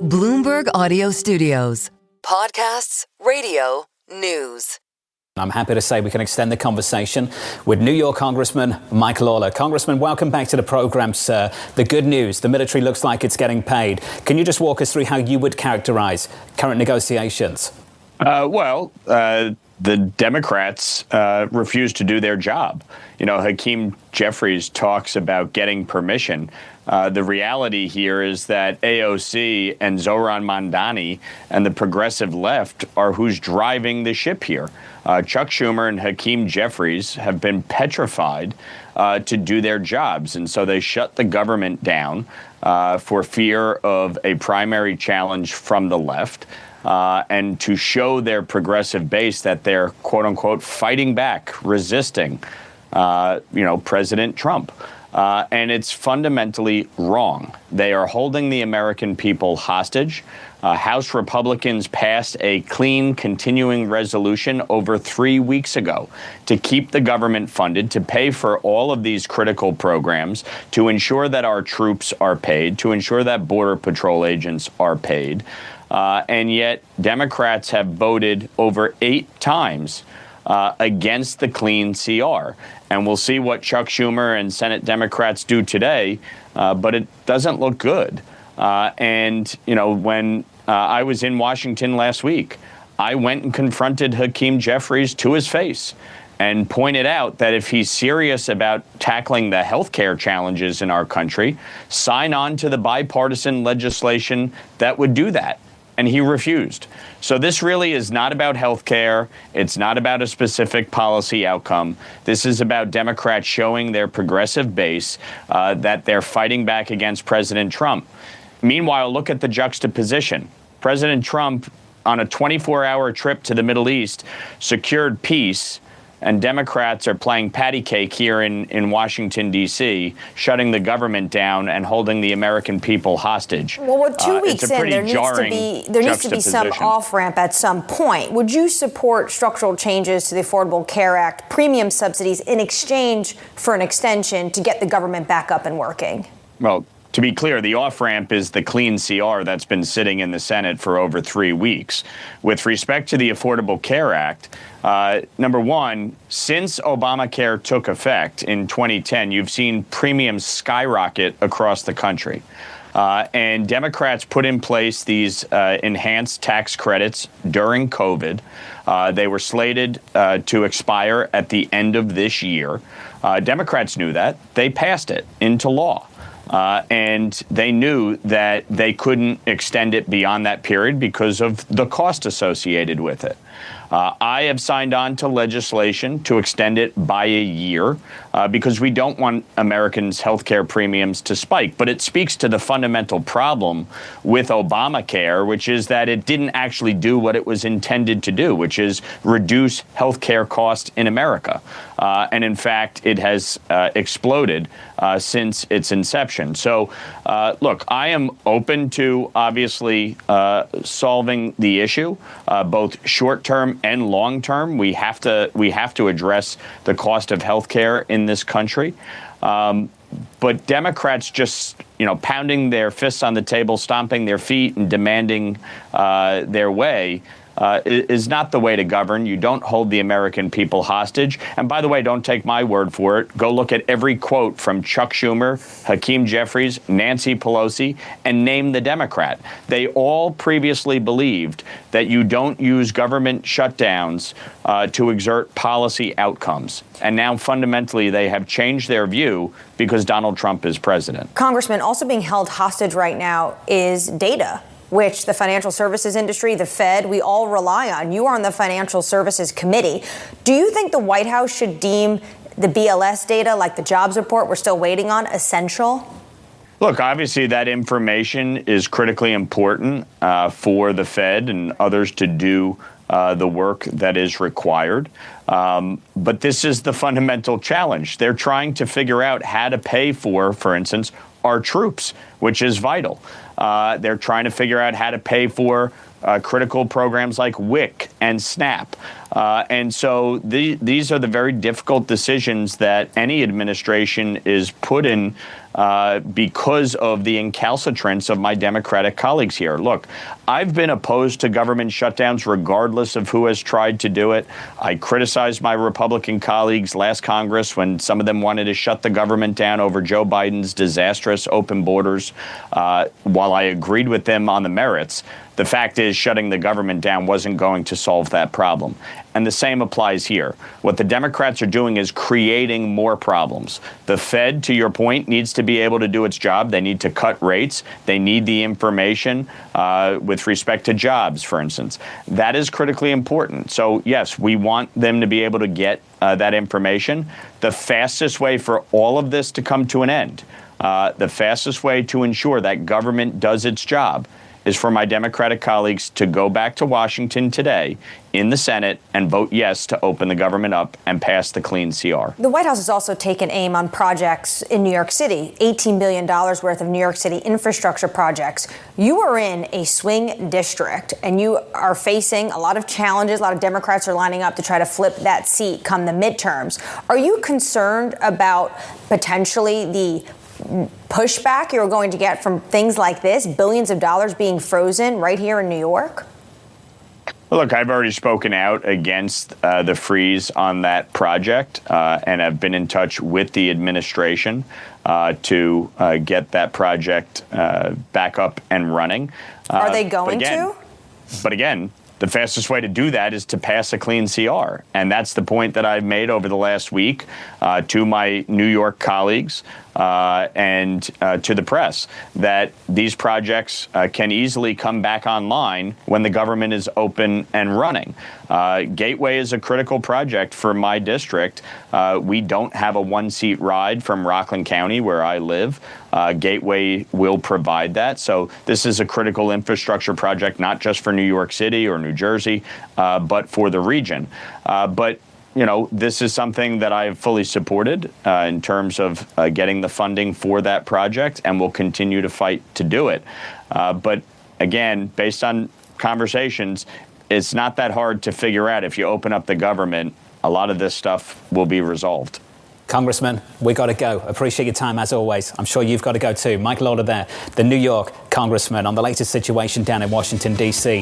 Bloomberg Audio Studios. Podcasts, radio, news. I'm happy to say we can extend the conversation with New York Congressman Mike Lawler. Congressman, welcome back to the program, sir. The good news, the military looks like it's getting paid. Can you just walk us through how you would characterize current negotiations? The Democrats refuse to do their job. You know, Hakeem Jeffries talks about getting permission. The reality here is that AOC and Zohran Mamdani and the progressive left are who's driving the ship here. Chuck Schumer and Hakeem Jeffries have been petrified to do their jobs, and so they shut the government down for fear of a primary challenge from the left. And to show their progressive base that they're, quote unquote, fighting back, resisting, President Trump. And it's fundamentally wrong. They are holding the American people hostage. House Republicans passed a clean continuing resolution over 3 weeks ago to keep the government funded, to pay for all of these critical programs, to ensure that our troops are paid, to ensure that Border Patrol agents are paid. And yet Democrats have voted over 8 times against the clean CR. And we'll see what Chuck Schumer and Senate Democrats do today, but it doesn't look good. When I was in Washington last week, I went and confronted Hakeem Jeffries to his face and pointed out that if he's serious about tackling the health care challenges in our country, sign on to the bipartisan legislation that would do that. And he refused. So this really is not about health care. It's not about a specific policy outcome. This is about Democrats showing their progressive base that they're fighting back against President Trump. Meanwhile, look at the juxtaposition. President Trump, on a 24-hour trip to the Middle East, secured peace, and Democrats are playing patty cake here in Washington, D.C., shutting the government down and holding the American people hostage. Well, we're 2 weeks in. There needs to be some off-ramp at some point. Would you support structural changes to the Affordable Care Act, premium subsidies, in exchange for an extension to get the government back up and working? Well, to be clear, the off-ramp is the clean CR that's been sitting in the Senate for over 3 weeks. With respect to the Affordable Care Act, number one, since Obamacare took effect in 2010, you've seen premiums skyrocket across the country. And Democrats put in place these enhanced tax credits during COVID. They were slated to expire at the end of this year. Democrats knew that. They passed it into law. And they knew that they couldn't extend it beyond that period because of the cost associated with it. I have signed on to legislation to extend it by a year because we don't want Americans' health care premiums to spike. But it speaks to the fundamental problem with Obamacare, which is that it didn't actually do what it was intended to do, which is reduce health care costs in America. And in fact, it has exploded since its inception. So, look, I am open to obviously solving the issue, both short term and long term. We have to address the cost of health care in this country. But Democrats just, pounding their fists on the table, stomping their feet and demanding their way is not the way to govern. You don't hold the American people hostage. And by the way, don't take my word for it. Go look at every quote from Chuck Schumer, Hakeem Jeffries, Nancy Pelosi, and name the Democrat. They all previously believed that you don't use government shutdowns to exert policy outcomes. And now fundamentally they have changed their view because Donald Trump is president. Congressman, also being held hostage right now is data, which the financial services industry, the Fed, we all rely on. You are on the Financial Services Committee. Do you think the White House should deem the BLS data, like the jobs report we're still waiting on, essential? Look, obviously that information is critically important for the Fed and others to do the work that is required. But this is the fundamental challenge. They're trying to figure out how to pay for instance, our troops. which is vital. They're trying to figure out how to pay for critical programs like WIC and SNAP. And so these are the very difficult decisions that any administration is put in because of the incalcitrance of my Democratic colleagues here. Look, I've been opposed to government shutdowns regardless of who has tried to do it. I criticized my Republican colleagues last Congress when some of them wanted to shut the government down over Joe Biden's disastrous open borders. While I agreed with them on the merits, the fact is shutting the government down wasn't going to solve that problem. And the same applies here. What the Democrats are doing is creating more problems. The Fed, to your point, needs to be able to do its job. They need to cut rates. They need the information with respect to jobs, for instance. That is critically important. So, yes, we want them to be able to get that information. The fastest way for all of this to come to an end, the fastest way to ensure that government does its job is for my Democratic colleagues to go back to Washington today in the Senate and vote yes to open the government up and pass the clean CR. The White House has also taken aim on projects in New York City, $18 billion worth of New York City infrastructure projects. You are in a swing district and you are facing a lot of challenges. A lot of Democrats are lining up to try to flip that seat come the midterms. Are you concerned about potentially the pushback you're going to get from things like this, billions of dollars being frozen right here in New York? Well, look, I've already spoken out against the freeze on that project and have been in touch with the administration to get that project back up and running. Are they going to? But again, the fastest way to do that is to pass a clean CR. And that's the point that I've made over the last week to my New York colleagues and to the press, that these projects can easily come back online when the government is open and running. Gateway is a critical project for my district. We don't have a one-seat ride from Rockland County, where I live. Gateway will provide that. So this is a critical infrastructure project, not just for New York City or New Jersey, but for the region. But you know, this is something that I have fully supported in terms of getting the funding for that project, and will continue to fight to do it. But again, based on conversations, it's not that hard to figure out. If you open up the government, a lot of this stuff will be resolved. Congressman, we got to go. Appreciate your time as always. I'm sure you've got to go too. Mike Lawler there, the New York Congressman, on the latest situation down in Washington, D.C.